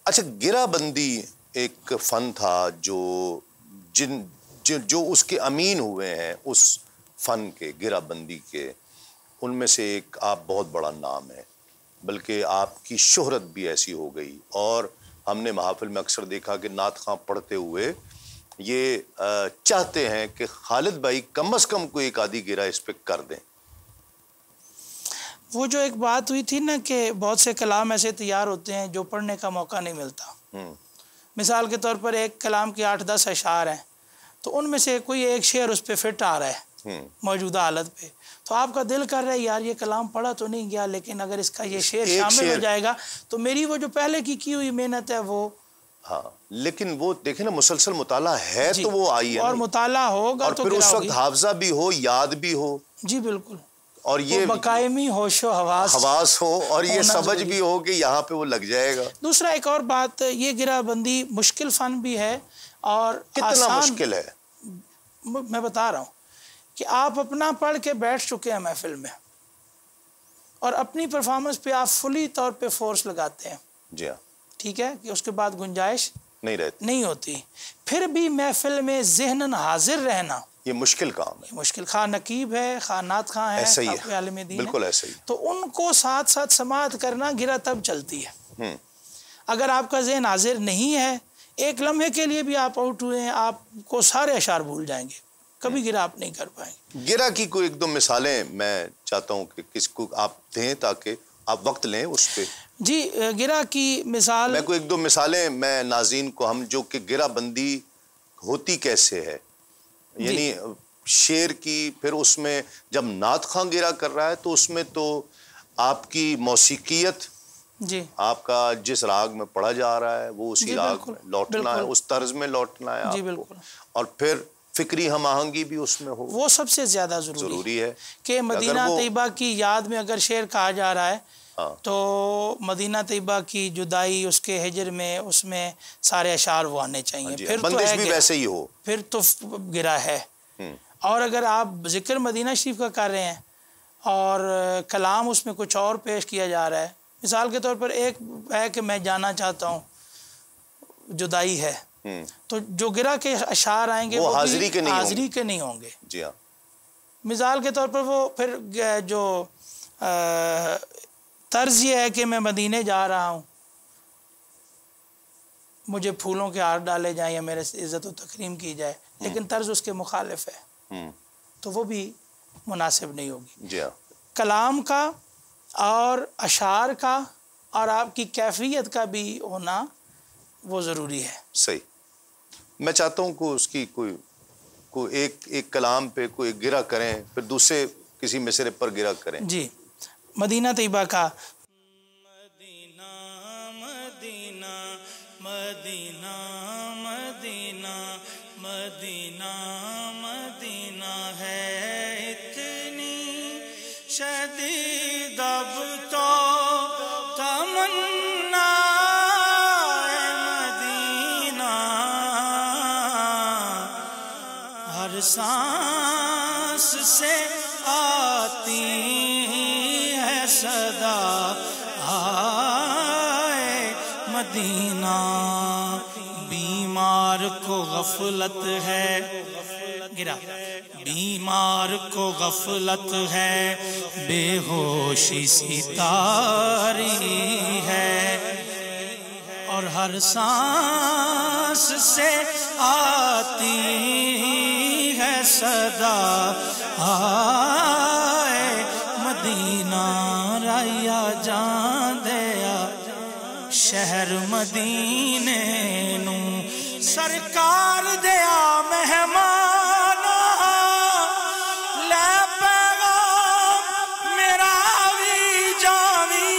اچھا، گرہ بندی ایک فن تھا جو اس کے امین ہوئے ہیں اس فن کے، گرہ بندی کے، ان میں سے ایک آپ بہت بڑا نام ہے، بلکہ آپ کی شہرت بھی ایسی ہو گئی، اور ہم نے محافل میں اکثر دیکھا کہ نعت خواں پڑھتے ہوئے یہ چاہتے ہیں کہ خالد بھائی کم از کم کوئی ایک آدھی گرہ اس پہ کر دیں۔ وہ جو ایک بات ہوئی تھی نا کہ بہت سے کلام ایسے تیار ہوتے ہیں جو پڑھنے کا موقع نہیں ملتا، مثال کے طور پر ایک کلام کے 8-10 اشعار ہیں، تو ان میں سے کوئی ایک شعر اس پہ فٹ آ رہا ہے موجودہ حالت پہ، تو آپ کا دل کر رہا ہے یار یہ کلام پڑھا تو نہیں گیا، لیکن اگر اس کا یہ شعر شامل ہو جائے گا تو میری وہ جو پہلے کی ہوئی محنت ہے وہ، ہاں، لیکن وہ دیکھیں نا مسلسل مطالعہ ہے تو وہ آئی ہے، اور مطالعہ ہوگا اور تو پھر اس وقت حافظہ بھی ہو، یاد بھی ہو، جی بالکل، اور یہ بقائمی ہوش و حواس ہو، اور یہ سمجھ بھی ہو کہ یہاں پہ وہ لگ جائے گا۔ دوسرا ایک اور بات، یہ گرہ بندی مشکل فن بھی ہے، اور کتنا مشکل ہے؟ میں بتا رہا ہوں کہ آپ اپنا پڑھ کے بیٹھ چکے ہیں محفل میں، اور اپنی پرفارمنس پہ آپ فلی طور پہ فورس لگاتے ہیں، جی ہاں، ٹھیک ہے، کہ اس کے بعد گنجائش نہیں ہوتی، پھر بھی محفل میں ذہناً حاضر رہنا یہ مشکل کام ہے، مشکل، خواہ نقیب ہے، خواہ نعت خواں ہے، ایسا ہی خواہ عالم دین ہے، بالکل ایسا ہی، تو ان کو ساتھ ساتھ سماعت کرنا گرہ تب چلتی ہے۔ اگر آپ کا ذہن حاضر نہیں ہے، ایک لمحے کے لیے بھی آپ آؤٹ ہوئے ہیں، آپ کو سارے اشعار بھول جائیں گے، کبھی گرہ آپ نہیں کر پائیں گے۔ گرہ کی کوئی ایک دو مثالیں میں چاہتا ہوں کہ کس کو آپ دیں تاکہ آپ وقت لیں اس پہ۔ جی، گرہ کی مثال میں کوئی ایک دو مثالیں میں ناظرین کو ہم جو کہ گرہ بندی ہوتی کیسے ہے، یعنی شعر کی، پھر اس میں جب نعت خواں گرہ کر رہا ہے تو اس میں تو آپ کی موسیقیت، جی، آپ کا جس راگ میں پڑھا جا رہا ہے وہ اسی راگ میں لوٹنا ہے، اس طرز میں لوٹنا ہے آپ کو، اور پھر فکری ہم آہنگی بھی اس میں ہو، وہ سب سے زیادہ ضروری ہے کہ مدینہ طیبہ کی یاد میں اگر شعر کہا جا رہا ہے تو مدینہ طیبہ کی جدائی، اس کے ہجر میں، اس میں سارے اشعار وہ آنے چاہیے، پھر تو بندش بھی ویسے ہی ہو، پھر تو گرہ ہے۔ اور اگر آپ ذکر مدینہ شریف کا کر رہے ہیں اور کلام اس میں کچھ اور پیش کیا جا رہا ہے، مثال کے طور پر ایک ہے کہ میں جانا چاہتا ہوں، جدائی ہے، تو جو گرہ کے اشعار آئیں گے وہ حاضری کے نہیں ہوں گے، جی ہاں، مثال کے طور پر وہ پھر جو طرز یہ ہے کہ میں مدینے جا رہا ہوں، مجھے پھولوں کے ہار ڈالے جائیں یا میرے سے عزت و تکریم کی جائے، لیکن طرز اس کے مخالف ہے، تو وہ بھی مناسب نہیں ہوگی۔ جی ہاں، کلام کا اور اشعار کا اور آپ کی کیفیت کا بھی ہونا وہ ضروری ہے۔ صحیح۔ میں چاہتا ہوں کہ اس کی کوئی ایک کلام پہ کوئی گرہ کریں، پھر دوسرے کسی مصرے پر گرہ کریں۔ جی، مدینہ طیبہ کا مدینہ مدینہ مدینہ مدینہ مدینہ مدینہ ہے اتنی شدید اب تو تمنا مدینہ، ہر سانس سے آتی ہے صدا آئے مدینہ، بیمار کو غفلت ہے، گرا بیمار کو غفلت ہے، بے ہوشی سی تاری ہے، اور ہر سانس سے آتی ہے صدا آئے مدینہ، رایا جان دیا شہر مدینے نو، سرکار دیا مہمان لے پیغام میرا بھی جاوی،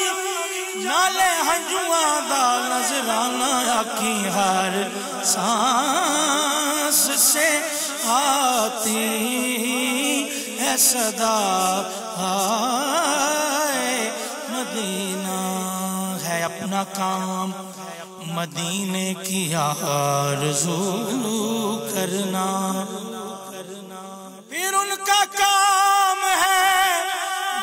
نالے ہنجواں دا نظرانہ آکھی ہر سانس سے آتی ہے صدا آئے مدینہ، ہے اپنا کام مدینے کی آرزو کرنا، پھر ان کا کام ہے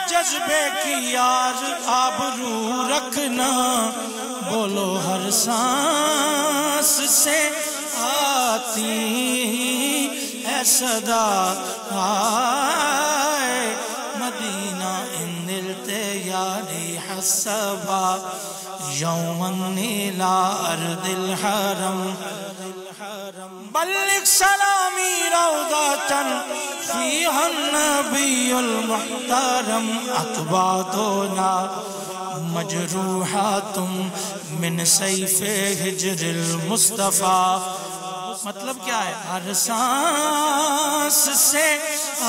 جذبے کی آبرو رکھنا، بولو ہر سانس سے آتی ہے صدا آئے مدینہ ان التیاری حسبا یوماً الى ارض الحرم بلغ سلامی روضة فیہا النبی المحترم اکبادنا مجروحات من سیف ہجر المصطفیٰ. مطلب کیا ہے؟ ہر سانس سے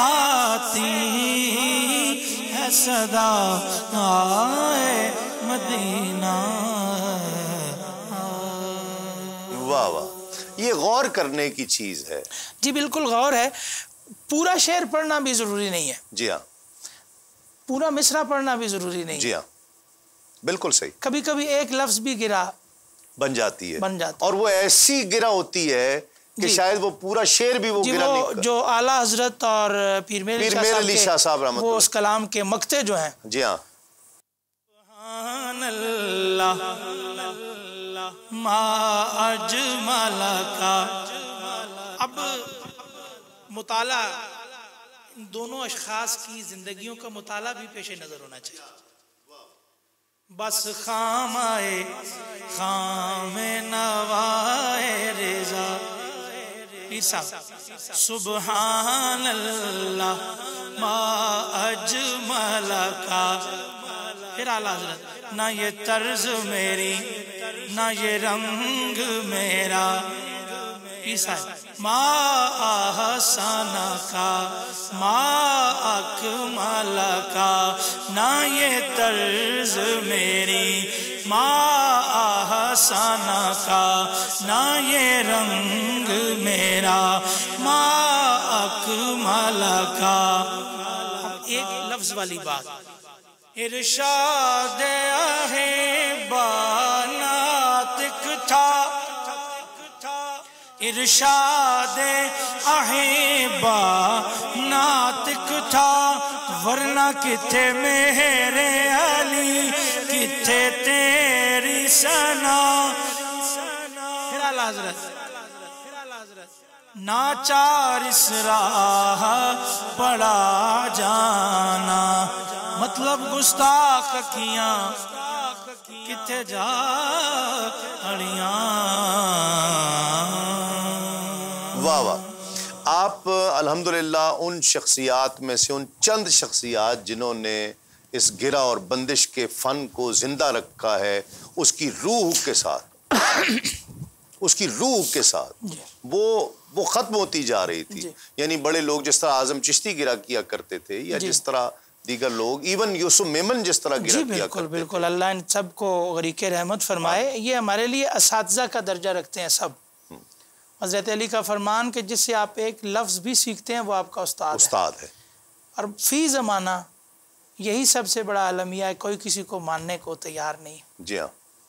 آتی ہے صدا آئے مدینہ. واہ واہ، یہ غور کرنے کی چیز ہے. جی بالکل غور ہے. پورا شعر پڑھنا بھی ضروری نہیں ہے. جی ہاں. پورا مصرع پڑھنا بھی ضروری نہیں. جی ہاں بالکل صحیح. کبھی کبھی ایک لفظ بھی گرا بن جاتی ہے. بن جاتی اور وہ ایسی گرا ہوتی ہے کہ شاید وہ پورا شعر بھی وہ جی گرا وہ نہیں. جو اعلیٰ حضرت اور پیر میر علی شاہ صاحب رحمۃ وہ اس کلام کے مقطع جو ہیں. جی ہاں. سبحان اللہ ما اجمل کا. اب مطالعہ ان دونوں اشخاص کی زندگیوں کا مطالعہ بھی پیش نظر ہونا چاہیے. بس خام آئے خام نوائے رضا. سبحان اللہ ما اجمل کا. پھر اعلیٰ حضرت نہ یہ طرز میری نہ یہ رنگ میرا. ما احسن کا ما اکمل کا. نہ یہ طرز میری ما احسن کا نہ یہ رنگ میرا ما اکمل کا. ایک لفظ والی بات. ارشاد احبا ناطق تھا. ارشاد احبا ناطق تھا ورنہ کتھے میرے علی کتھے تیری ثنا. پھر اعلیٰ حضرت ناچار اس راہ پڑا جانا. مطلب گستاخ کیاں کتھے جا اڑیاں. واہ واہ. آپ الحمدللہ ان شخصیات میں سے ان چند شخصیات جنہوں نے اس گرہ اور بندش کے فن کو زندہ رکھا ہے اس کی روح کے ساتھ اس کی روح کے ساتھ وہ ختم ہوتی جا رہی تھی. یعنی بڑے لوگ جس طرح اعظم چشتی گرہ کیا کرتے تھے یا جس طرح دیگر لوگ ایون یوسف میمن جس طرح گرہ کیا کرتے تھے. بالکل اللہ ان سب کو غریق رحمت فرمائے. یہ ہمارے لیے اساتذہ کا درجہ رکھتے ہیں سب. حضرت علی کا فرمان کہ جس سے آپ ایک لفظ بھی سیکھتے ہیں وہ آپ کا استاد ہے. اور فی زمانہ یہی سب سے بڑا المیہ ہے. کوئی کسی کو ماننے کو تیار نہیں. جی ہاں.